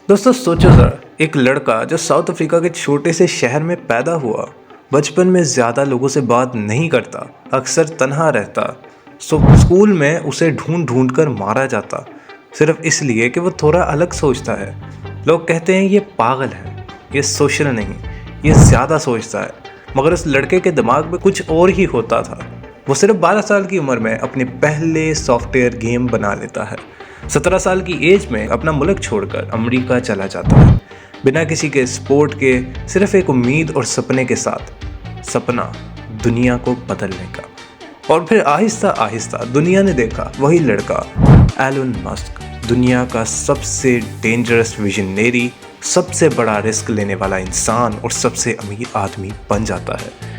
दोस्तों सोचो ज़रा, एक लड़का जो साउथ अफ्रीका के छोटे से शहर में पैदा हुआ, बचपन में ज़्यादा लोगों से बात नहीं करता, अक्सर तन्हा रहता। स्कूल में उसे ढूंढ ढूंढ कर मारा जाता, सिर्फ इसलिए कि वो थोड़ा अलग सोचता है। लोग कहते हैं ये पागल है, ये सोशल नहीं, ये ज़्यादा सोचता है। मगर उस लड़के के दिमाग में कुछ और ही होता था। वो सिर्फ 12 साल की उम्र में अपने पहले सॉफ्टवेयर गेम बना लेता है। 17 साल की एज में अपना मुल्क छोड़कर अमेरिका चला जाता है, बिना किसी के सपोर्ट के, सिर्फ एक उम्मीद और सपने के साथ। सपना दुनिया को बदलने का। और फिर आहिस्ता आहिस्ता दुनिया ने देखा वही लड़का एलन मस्क, दुनिया का सबसे डेंजरस विजनरी, सबसे बड़ा रिस्क लेने वाला इंसान और सबसे अमीर आदमी बन जाता है।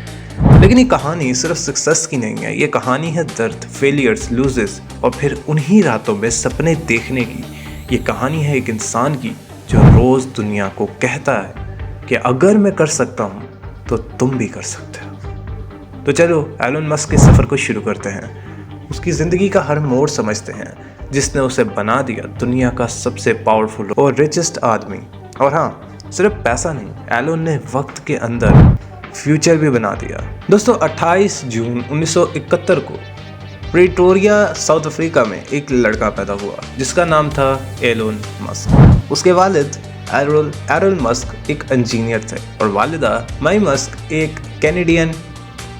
लेकिन ये कहानी सिर्फ सक्सेस की नहीं है, ये कहानी है दर्द, फेलियर्स, लूजेस और फिर उन्हीं रातों में सपने देखने की। ये कहानी है एक इंसान की जो रोज़ दुनिया को कहता है कि अगर मैं कर सकता हूँ तो तुम भी कर सकते हो। तो चलो एलन मस्क के सफ़र को शुरू करते हैं। उसकी ज़िंदगी का हर मोड़ समझते हैं, जिसने उसे बना दिया दुनिया का सबसे पावरफुल और रिचेस्ट आदमी। और हाँ, सिर्फ पैसा नहीं, एलन ने वक्त के अंदर फ्यूचर भी बना दिया। दोस्तों 28 जून 1971 को प्रिटोरिया साउथ अफ्रीका में एक लड़का पैदा हुआ जिसका नाम था एलन मस्क। उसके वालिद एरल मस्क एक इंजीनियर थे और वालिदा माई मस्क एक कैनेडियन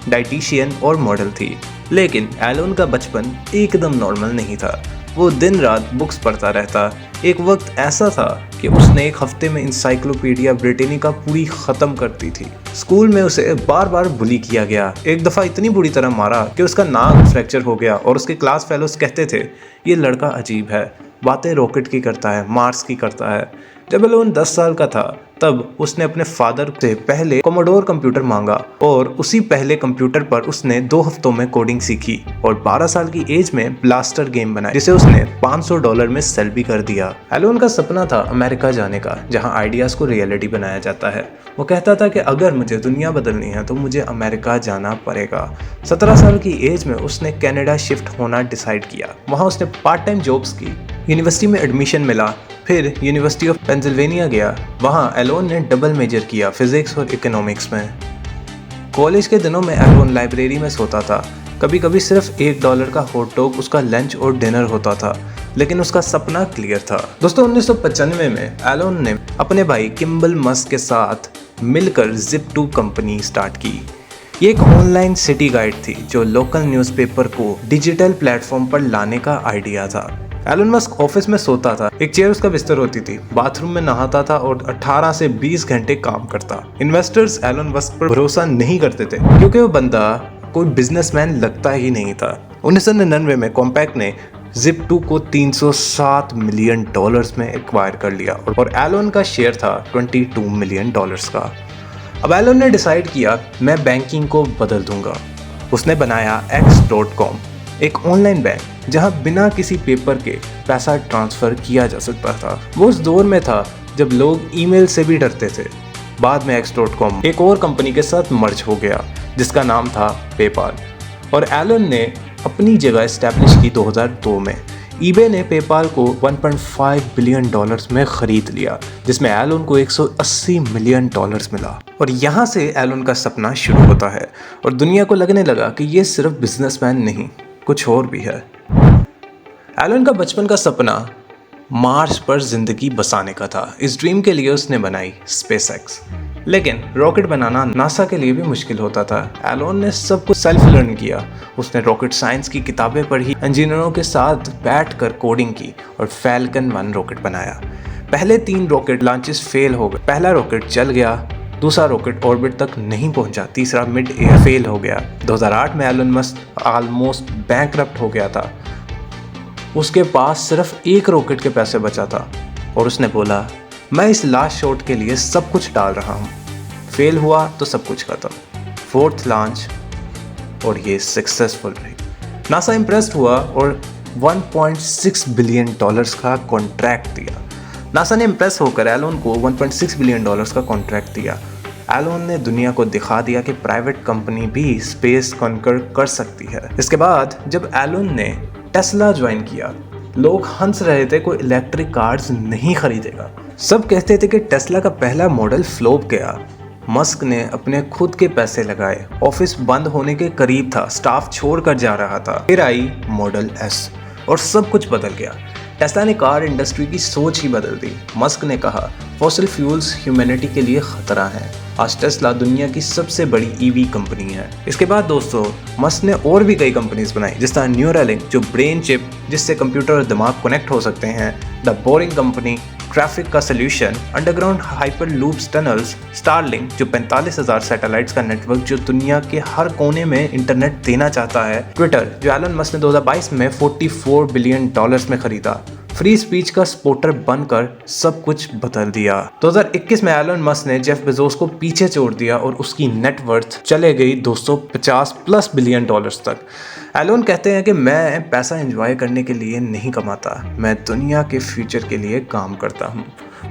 डाइटिशियन और मॉडल थी। लेकिन एलन का बचपन एकदम नॉर्मल नहीं था। वो दिन रात बुक्स पढ़ता रहता। एक वक्त ऐसा था कि उसने एक हफ्ते में इंसाइक्लोपीडिया ब्रिटेनिका पूरी ख़त्म कर दी थी। स्कूल में उसे बार बार बुली किया गया। एक दफ़ा इतनी बुरी तरह मारा कि उसका नाक फ्रैक्चर हो गया और उसके क्लास फेलोज कहते थे ये लड़का अजीब है, बातें रॉकेट की करता है, मार्स की करता है। जब एलन 10 साल का था तब उसने अपने फादर से पहले कोमोडोर कंप्यूटर मांगा और उसी पहले कंप्यूटर पर उसने 2 हफ्तों में कोडिंग सीखी और 12 साल की एज में ब्लास्टर गेम बनाया जिसे उसने $500 में सेल भी कर दिया। एलन का सपना था अमेरिका जाने का, जहां आइडियाज़ को रियलिटी बनाया जाता है। वो कहता था कि अगर मुझे दुनिया बदलनी है तो मुझे अमेरिका जाना पड़ेगा। 17 साल की एज में उसने कनाडा शिफ्ट होना डिसाइड किया। वहाँ उसने पार्ट टाइम जॉब्स की, यूनिवर्सिटी में एडमिशन मिला, फिर यूनिवर्सिटी ऑफ पेंसिल्वेनिया गया। वहाँ एलन ने डबल मेजर किया, फिजिक्स और इकोनॉमिक्स में। कॉलेज के दिनों में एलन लाइब्रेरी में सोता था। कभी कभी सिर्फ $1 का हॉट डॉग उसका लंच और डिनर होता था, लेकिन उसका सपना क्लियर था। दोस्तों 1995 में एलन ने अपने भाई किम्बल मस्क के साथ मिलकर Zip2 कंपनी स्टार्ट की। ये एक ऑनलाइन सिटी गाइड थी जो लोकल न्यूज़पेपर को डिजिटल प्लेटफॉर्म पर लाने का आइडिया था। एलन मस्क ऑफिस में सोता था, एक चेयर उसका बिस्तर होती थी, बाथरूम में नहाता था और 18 से 20 घंटे काम करता। इन्वेस्टर्स एलन मस्क पर भरोसा नहीं करते थे क्योंकि वो बंदा कोई बिजनेसमैन लगता ही नहीं था। 1999 में कॉम्पैक्ट ने Zip2 को $307 मिलियन में एक्वायर कर लिया और एलन का शेयर था $22 मिलियन का। अब एलन ने डिसाइड किया मैं बैंकिंग को बदल दूंगा। उसने बनाया X.com, एक ऑनलाइन बैंक जहां बिना किसी पेपर के पैसा ट्रांसफ़र किया जा सकता था। वो उस दौर में था जब लोग ईमेल से भी डरते थे। बाद में X.com एक और कंपनी के साथ मर्ज हो गया जिसका नाम था पेपाल और एलन ने अपनी जगह इस्टेब्लिश की 2002 में। ईबे ने पेपाल को $1.5 बिलियन में ख़रीद लिया, जिसमें एलन को $180 मिलियन मिला। और यहाँ से एलन का सपना शुरू होता है और दुनिया को लगने लगा कि ये सिर्फ बिजनेसमैन नहीं, कुछ और भी है। एलन का बचपन का सपना मार्स पर जिंदगी बसाने का था। इस ड्रीम के लिए उसने बनाई SpaceX। लेकिन रॉकेट बनाना नासा के लिए भी मुश्किल होता था। एलन ने सब कुछ सेल्फ लर्न किया। उसने रॉकेट साइंस की किताबें पढ़ी, इंजीनियरों के साथ बैठकर कोडिंग की और फैल्कन 1 रॉकेट बनाया। पहले 3 रॉकेट लॉन्चेस फेल हो गए। पहला रॉकेट जल गया, दूसरा रॉकेट ऑर्बिट तक नहीं पहुंचा, तीसरा मिड एयर फेल हो गया। 2008 में एलन मस्क ऑलमोस्ट बैंकरप्ट हो गया था। उसके पास सिर्फ 1 रॉकेट के पैसे बचा था और उसने बोला मैं इस लास्ट शॉट के लिए सब कुछ डाल रहा हूँ। फेल हुआ तो सब कुछ खत्म। 4th लॉन्च और ये सक्सेसफुल रही। नासा इम्प्रेस्ड हुआ और $1.6 बिलियन का कॉन्ट्रैक्ट दिया। नासा ने इम्प्रेस होकर एलन को $1.6 बिलियन का कॉन्ट्रैक्ट दिया। एलन ने दुनिया को दिखा दिया कि प्राइवेट कंपनी भी स्पेस कॉन्कर कर सकती है। इसके बाद जब एलन ने टेस्ला ज्वाइन किया, लोग हंस रहे थे कोई इलेक्ट्रिक कार्स नहीं खरीदेगा। सब कहते थे कि टेस्ला का पहला मॉडल फ्लॉप गया। मस्क ने अपने खुद के पैसे लगाए, ऑफिस बंद होने के करीब था, स्टाफ छोड़कर जा रहा था। फिर आई मॉडल एस और सब कुछ बदल गया। टेस्ला ने कार इंडस्ट्री की सोच ही बदल दी। मस्क ने कहा फॉसिल फ्यूल्स ह्यूमैनिटी के लिए खतरा है। आज टेस्ला दुनिया की सबसे बड़ी ईवी कंपनी है। इसके बाद दोस्तों मस्क ने और भी कई कंपनीज बनाई, जिस तरह न्यूरालिंक जो ब्रेन चिप जिससे कंप्यूटर और दिमाग कनेक्ट हो सकते हैं, द बोरिंग कंपनी ट्रैफिक का solution, underground hyper loops tunnels, Starlink जो 45,000 सैटेलाइट्स का नेटवर्क जो दुनिया के हर कोने में इंटरनेट देना चाहता है, ट्विटर जो एलन मस्क ने 2022 में $44 बिलियन में खरीदा, फ्री स्पीच का सपोर्टर बनकर सब कुछ बदल दिया। 2021 में एलन मस्क ने जेफ बेजोस को पीछे छोड़ दिया और उसकी नेटवर्थ चले गई $250+ बिलियन तक। एलन कहते हैं कि मैं पैसा एंजॉय करने के लिए नहीं कमाता, मैं दुनिया के फ्यूचर के लिए काम करता हूँ।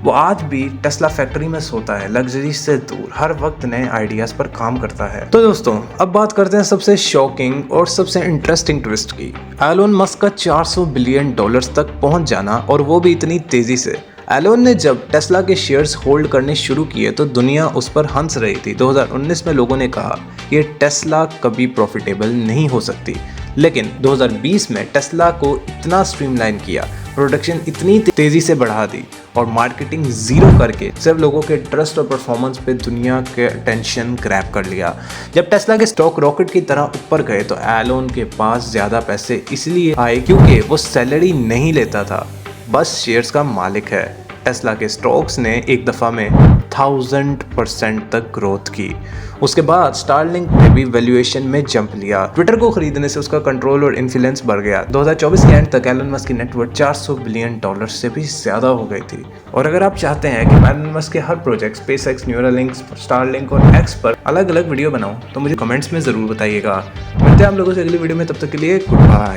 वो आज भी टेस्ला फैक्ट्री में सोता है, लग्जरी से दूर, हर वक्त नए आइडियाज पर काम करता है। तो दोस्तों अब बात करते हैं सबसे शॉकिंग और सबसे इंटरेस्टिंग ट्विस्ट की। एलन मस्क का $400 बिलियन तक पहुंच जाना, और वो भी इतनी तेजी से। एलन ने जब टेस्ला के शेयर्स होल्ड करने शुरू किए तो दुनिया उस पर हंस रही थी। 2019 में लोगों ने कहा ये टेस्ला कभी प्रॉफिटेबल नहीं हो सकती, लेकिन 2020 में टेस्ला को इतना स्ट्रीमलाइन किया, प्रोडक्शन इतनी तेजी से बढ़ा दी और मार्केटिंग जीरो करके सिर्फ लोगों के ट्रस्ट और परफॉर्मेंस पे दुनिया के अटेंशन ग्रैब कर लिया। जब टेस्ला के स्टॉक रॉकेट की तरह ऊपर गए तो एलन के पास ज़्यादा पैसे इसलिए आए क्योंकि वो सैलरी नहीं लेता था, बस शेयर्स का मालिक है। टेस्ला के स्टॉक्स ने एक दफ़ा में 1000% तक ग्रोथ की। उसके बाद स्टारलिंक ने भी वैल्यूएशन में जंप लिया। ट्विटर को खरीदने से उसका कंट्रोल और इन्फ्लुएंस बढ़ गया। 2024 के एंड तक एलन मस्क की नेटवर्थ $400 बिलियन से भी ज़्यादा हो गई थी। और अगर आप चाहते हैं कि मैं एलन मस्क के हर प्रोजेक्ट स्पेसएक्स, न्यूरालिंक, स्टारलिंक और एक्स पर अलग अलग वीडियो बनाऊं तो मुझे कमेंट्स में ज़रूर बताइएगा। मिलते हैं आप लोगों से अगली वीडियो में, तब तक के लिए गुड बाय।